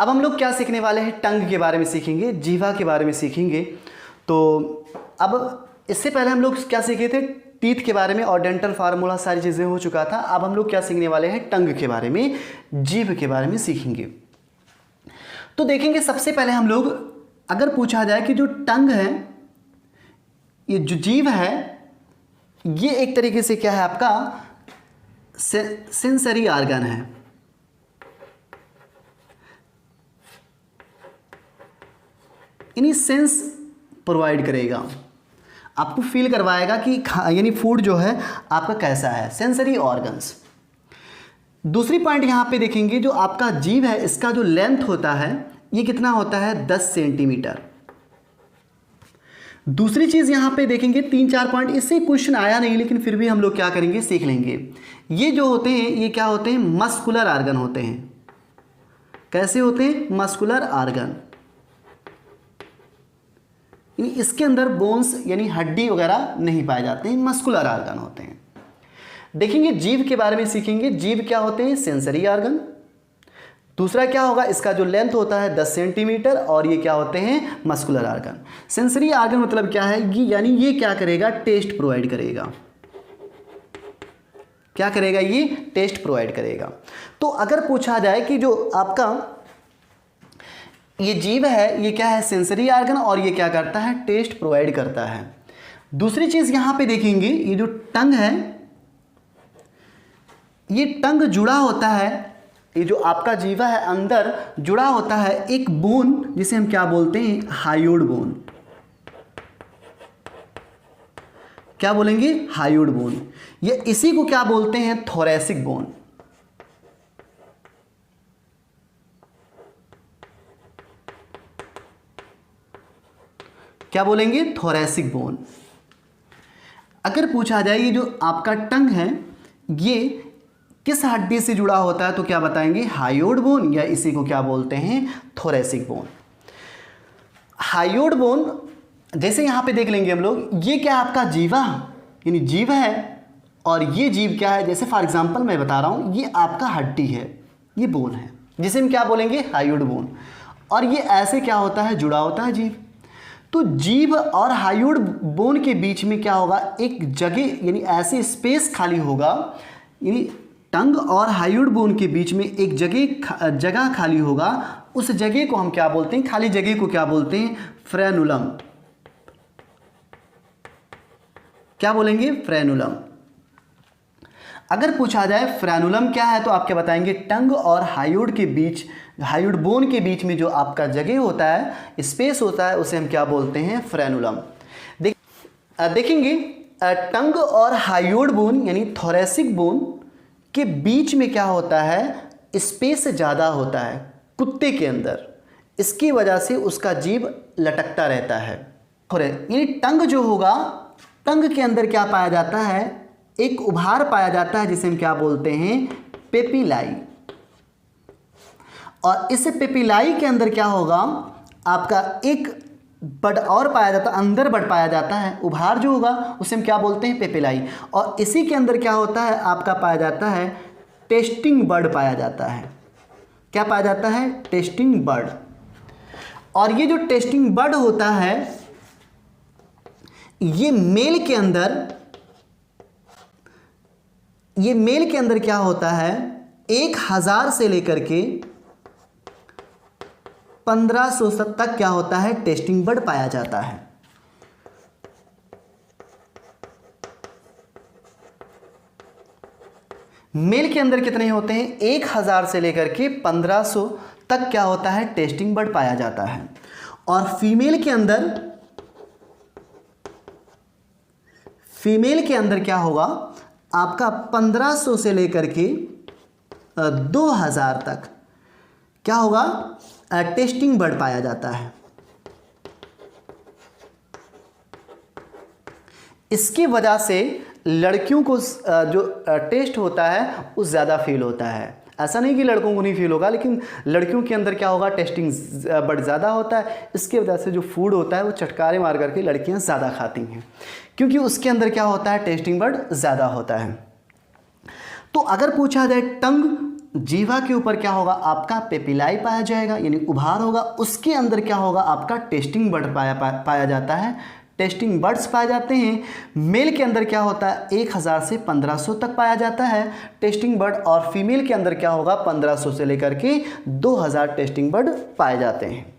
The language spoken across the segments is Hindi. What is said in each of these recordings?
अब हम लोग क्या सीखने वाले हैं, टंग के बारे में सीखेंगे, जीवा के बारे में सीखेंगे। तो अब इससे पहले हम लोग क्या सीखे थे, टीथ के बारे में और डेंटल फार्मूला सारी चीज़ें हो चुका था। अब हम लोग क्या सीखने वाले हैं, टंग के बारे में, जीभ के बारे में सीखेंगे। तो देखेंगे सबसे पहले हम लोग, अगर पूछा जाए कि जो टंग है, ये जो जीभ है, ये एक तरीके से क्या है आपका सेंसरी ऑर्गन है। यानी सेंस प्रोवाइड करेगा, आपको फील करवाएगा कि यानी फूड जो है आपका कैसा है, सेंसरी ऑर्गन्स। दूसरी पॉइंट यहाँ पे देखेंगे, जो आपका जीभ है इसका जो लेंथ होता है ये कितना होता है, 10 सेंटीमीटर। दूसरी चीज़ यहाँ पे देखेंगे, 3-4 पॉइंट, इससे क्वेश्चन आया नहीं लेकिन फिर भी हम लोग क्या करेंगे, सीख लेंगे। ये जो होते हैं ये क्या होते हैं, मस्कुलर ऑर्गन होते हैं। कैसे होते हैं, मस्कुलर ऑर्गन। इसके अंदर बोन्स यानी हड्डी वगैरह नहीं पाए जाते हैं, मस्कुलर ऑर्गन होते हैं। देखेंगे जीभ के बारे में सीखेंगे, जीभ क्या होते हैं, सेंसरी ऑर्गन। दूसरा क्या होगा, इसका जो लेंथ होता है 10 सेंटीमीटर, और ये क्या होते हैं, मस्कुलर ऑर्गन। सेंसरी ऑर्गन मतलब क्या है, यानी ये क्या करेगा, टेस्ट प्रोवाइड करेगा। क्या करेगा, ये टेस्ट प्रोवाइड करेगा। तो अगर पूछा जाए कि जो आपका ये जीभ है ये क्या है, सेंसरी ऑर्गन, और ये क्या करता है, टेस्ट प्रोवाइड करता है। दूसरी चीज़ यहाँ पे देखेंगे, ये जो टंग है, ये टंग जुड़ा होता है, ये जो आपका जीवा है अंदर जुड़ा होता है एक बोन, जिसे हम क्या बोलते हैं, हायोड बोन। क्या बोलेंगे, हायोड बोन। ये इसी को क्या बोलते हैं, थोरैसिक बोन। क्या बोलेंगे, थोरैसिक बोन। अगर पूछा जाए ये जो आपका टंग है ये किस हड्डी से जुड़ा होता है, तो क्या बताएंगे, हायोड बोन, या इसी को क्या बोलते हैं, थोरैसिक बोन। हायोड बोन जैसे यहाँ पे देख लेंगे हम लोग, ये क्या आपका जीवा यानी जीव है, और ये जीव क्या है, जैसे फॉर एग्जांपल मैं बता रहा हूँ, ये आपका हड्डी है, ये बोन है, जिसे हम क्या बोलेंगे, हायोड बोन। और ये ऐसे क्या होता है, जुड़ा होता है जीव। तो जीभ और हायोड बोन के बीच में क्या होगा, एक जगह यानी ऐसी स्पेस खाली होगा, यानी टंग और हायोड बोन के बीच में एक जगह खाली होगा। उस जगह को हम क्या बोलते हैं, खाली जगह को क्या बोलते हैं, फ्रेनुलम। क्या बोलेंगे, फ्रेनुलम। अगर पूछा जाए फ्रेनुलम क्या है, तो आप क्या बताएंगे, टंग और हायोड के बीच, हायोड बोन के बीच में जो आपका जगह होता है, स्पेस होता है, उसे हम क्या बोलते हैं, फ्रेनुलम। देखेंगे टंग और हायोड बोन यानी थोरैसिक बोन के बीच में क्या होता है, स्पेस ज़्यादा होता है कुत्ते के अंदर, इसकी वजह से उसका जीभ लटकता रहता है। यानी टंग जो होगा, टंग के अंदर क्या पाया जाता है, एक उभार पाया जाता है, जिसे हम क्या बोलते हैं, पेपिलाई। और इस पेपिलाई के अंदर क्या होगा, आपका एक बड और पाया जाता है, अंदर बड पाया जाता है, उभार जो होगा उसे हम क्या बोलते हैं, पेपिलाई। और इसी के अंदर क्या होता है, आपका पाया जाता है टेस्टिंग बड पाया जाता है। क्या पाया जाता है, टेस्टिंग बड। और ये जो टेस्टिंग बड होता है, ये मेल के अंदर क्या होता है, 1000 से लेकर के 1500 तक क्या होता है, टेस्टिंग बड पाया जाता है। मेल के अंदर कितने होते हैं, 1000 से लेकर के 1500 तक क्या होता है, टेस्टिंग बड पाया जाता है। और फीमेल के अंदर क्या होगा, आपका 1500 से लेकर के 2000 तक क्या होगा, टेस्टिंग बड पाया जाता है। इसकी वजह से लड़कियों को जो टेस्ट होता है वो ज़्यादा फील होता है। ऐसा नहीं कि लड़कों को नहीं फील होगा, लेकिन लड़कियों के अंदर क्या होगा, टेस्टिंग बड ज़्यादा होता है। इसकी वजह से जो फूड होता है वो चटकारे मार करके लड़कियां ज़्यादा खाती हैं, क्योंकि उसके अंदर क्या होता है, टेस्टिंग बड ज़्यादा होता है। तो अगर पूछा जाए टंग जीवा के ऊपर क्या होगा आपका पेपिलाई पाया जाएगा, यानी उभार होगा। उसके अंदर क्या होगा आपका टेस्टिंग बर्ड पाया जाता है, टेस्टिंग बर्ड्स पाए जाते हैं। मेल के अंदर क्या होता है 1000 से 1500 तक पाया जाता है टेस्टिंग बर्ड, और फीमेल के अंदर क्या होगा 1500 से लेकर के 2000 टेस्टिंग बर्ड पाए जाते हैं।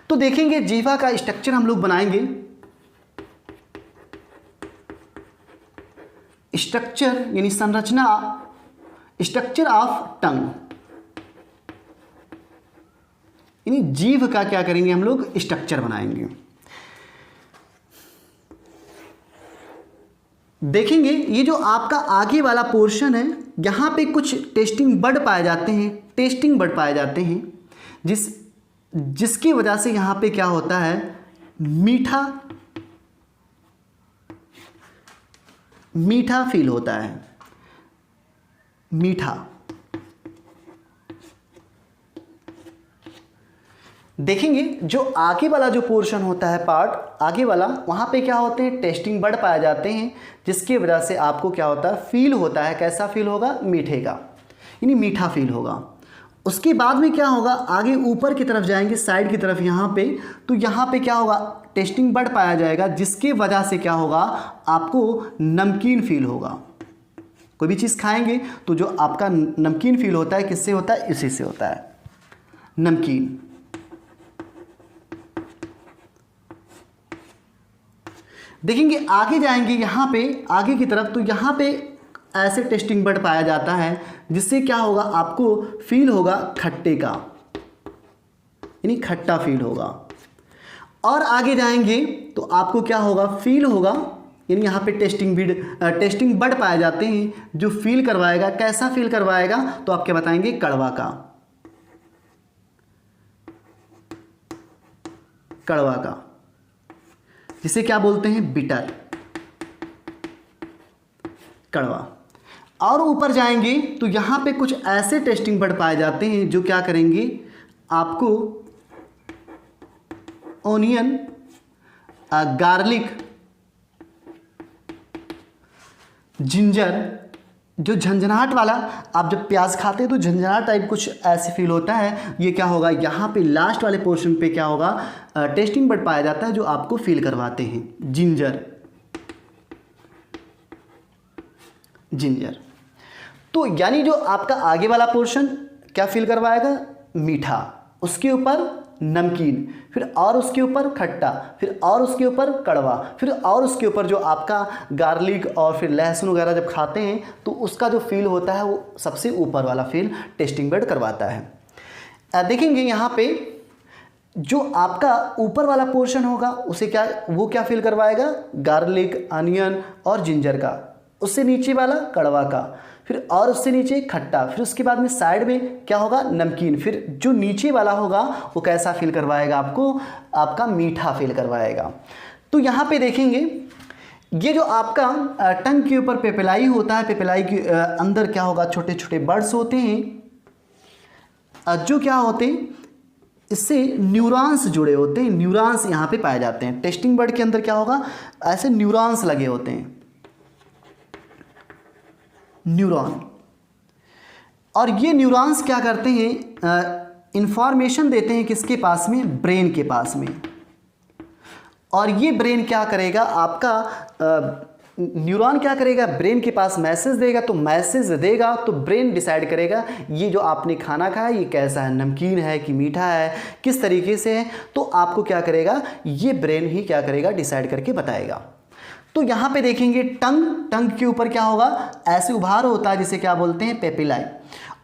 तो देखेंगे जीवा का स्ट्रक्चर हम लोग बनाएंगे। स्ट्रक्चर यानी संरचना, स्ट्रक्चर ऑफ टंग, यानी जीव का क्या करेंगे हम लोग स्ट्रक्चर बनाएंगे। देखेंगे ये जो आपका आगे वाला पोर्शन है, यहाँ पे कुछ टेस्टिंग बर्ड पाए जाते हैं, टेस्टिंग बर्ड पाए जाते हैं, जिसकी वजह से यहाँ पे क्या होता है मीठा फील होता है, मीठा। देखेंगे जो आगे वाला जो पोर्शन होता है पार्ट आगे वाला, वहाँ पे क्या होते हैं टेस्टिंग बर्ड पाए जाते हैं, जिसकी वजह से आपको क्या होता है फील होता है। कैसा फील होगा मीठे का, यानी मीठा फील होगा। उसके बाद में क्या होगा आगे ऊपर की तरफ जाएंगे साइड की तरफ यहाँ पे, तो यहाँ पे क्या होगा टेस्टिंग बर्ड पाया जाएगा, जिसकी वजह से क्या होगा आपको नमकीन फील होगा। कोई भी चीज़ खाएंगे तो जो आपका नमकीन फील होता है किससे होता है, इसी से होता है नमकीन। देखेंगे आगे जाएंगे यहाँ पे आगे की तरफ, तो यहाँ पे ऐसे टेस्टिंग बर्ड पाया जाता है, जिससे क्या होगा आपको फील होगा खट्टे का, यानी खट्टा फील होगा। और आगे जाएंगे तो आपको क्या होगा फील होगा, यानी यहाँ पे टेस्टिंग बर्ड पाए जाते हैं जो फील करवाएगा। कैसा फील करवाएगा तो आप क्या बताएंगे कड़वा का, कड़वा का, जिसे क्या बोलते हैं बिटर, कड़वा। और ऊपर जाएंगे तो यहाँ पे कुछ ऐसे टेस्टिंग बर्ड पाए जाते हैं जो क्या करेंगे आपको ओनियन, गार्लिक, जिंजर, जो झंझनाहट वाला, आप जब प्याज खाते हैं तो झंझनाहट टाइप कुछ ऐसे फील होता है। ये क्या होगा यहाँ पे लास्ट वाले पोर्शन पे क्या होगा टेस्टिंग बर्ड पाया जाता है जो आपको फील करवाते हैं जिंजर, जिंजर। तो यानी जो आपका आगे वाला पोर्शन क्या फील करवाएगा मीठा, उसके ऊपर नमकीन, फिर और उसके ऊपर खट्टा, फिर और उसके ऊपर कड़वा, फिर और उसके ऊपर जो आपका गार्लिक और फिर लहसुन वगैरह जब खाते हैं तो उसका जो फील होता है वो सबसे ऊपर वाला फील टेस्टिंग बर्ड करवाता है। देखेंगे यहाँ पे जो आपका ऊपर वाला पोर्शन होगा उसे क्या फील करवाएगा गार्लिक, अनियन और जिंजर का। उससे नीचे वाला कड़वा का, फिर और उससे नीचे खट्टा, फिर उसके बाद में साइड में क्या होगा नमकीन, फिर जो नीचे वाला होगा वो कैसा फील करवाएगा आपको आपका मीठा फील करवाएगा। तो यहाँ पे देखेंगे ये जो आपका टंग के ऊपर पेपिलाई होता है, पेपिलाई के अंदर क्या होगा छोटे छोटे बर्ड्स होते हैं जो क्या होते हैं इससे न्यूरॉन्स जुड़े होते हैं, न्यूरॉन्स यहाँ पे पाए जाते हैं। टेस्टिंग बर्ड के अंदर क्या होगा ऐसे न्यूरॉन्स लगे होते हैं, न्यूरॉन। और ये न्यूरॉन्स क्या करते हैं इंफॉर्मेशन देते हैं किसके पास में ब्रेन के पास में। और ये ब्रेन क्या करेगा आपका न्यूरॉन क्या करेगा ब्रेन के पास मैसेज देगा, तो मैसेज देगा तो ब्रेन डिसाइड करेगा ये जो आपने खाना खाया ये कैसा है, नमकीन है कि मीठा है, किस तरीके से है। तो आपको क्या करेगा ये ब्रेन ही क्या करेगा डिसाइड करके बताएगा। तो यहाँ पे देखेंगे टंग के ऊपर क्या होगा ऐसे उभार होता है जिसे क्या बोलते हैं पेपिलाई,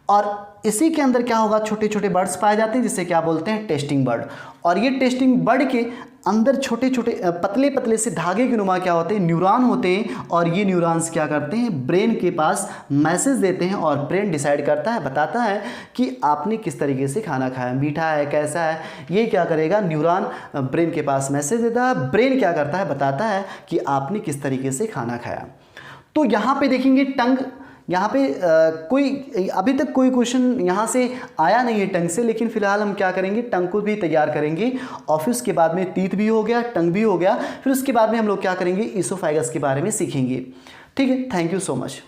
और इसी के अंदर क्या होगा छोटे छोटे बर्ड्स पाए जाते हैं जिसे क्या बोलते हैं टेस्टिंग बर्ड। और ये टेस्टिंग बर्ड के अंदर छोटे छोटे पतले पतले से धागे के नुमा क्या होते हैं न्यूरॉन होते हैं, और ये न्यूरॉन्स क्या करते हैं ब्रेन के पास मैसेज देते हैं और ब्रेन डिसाइड करता है बताता है कि आपने किस तरीके से खाना खाया, मीठा है कैसा है। ये क्या करेगा न्यूरॉन ब्रेन के पास मैसेज देता है, ब्रेन क्या करता है बताता है कि आपने किस तरीके से खाना खाया। तो यहाँ पे देखेंगे टंग, यहाँ पे कोई अभी तक कोई क्वेश्चन यहाँ से आया नहीं है टंग से, लेकिन फिलहाल हम क्या करेंगे टंग को भी तैयार करेंगे। और फिर उसके बाद में टीथ भी हो गया, टंग भी हो गया, फिर उसके बाद में हम लोग क्या करेंगे ईसोफेगस के बारे में सीखेंगे। ठीक है, थैंक यू सो मच।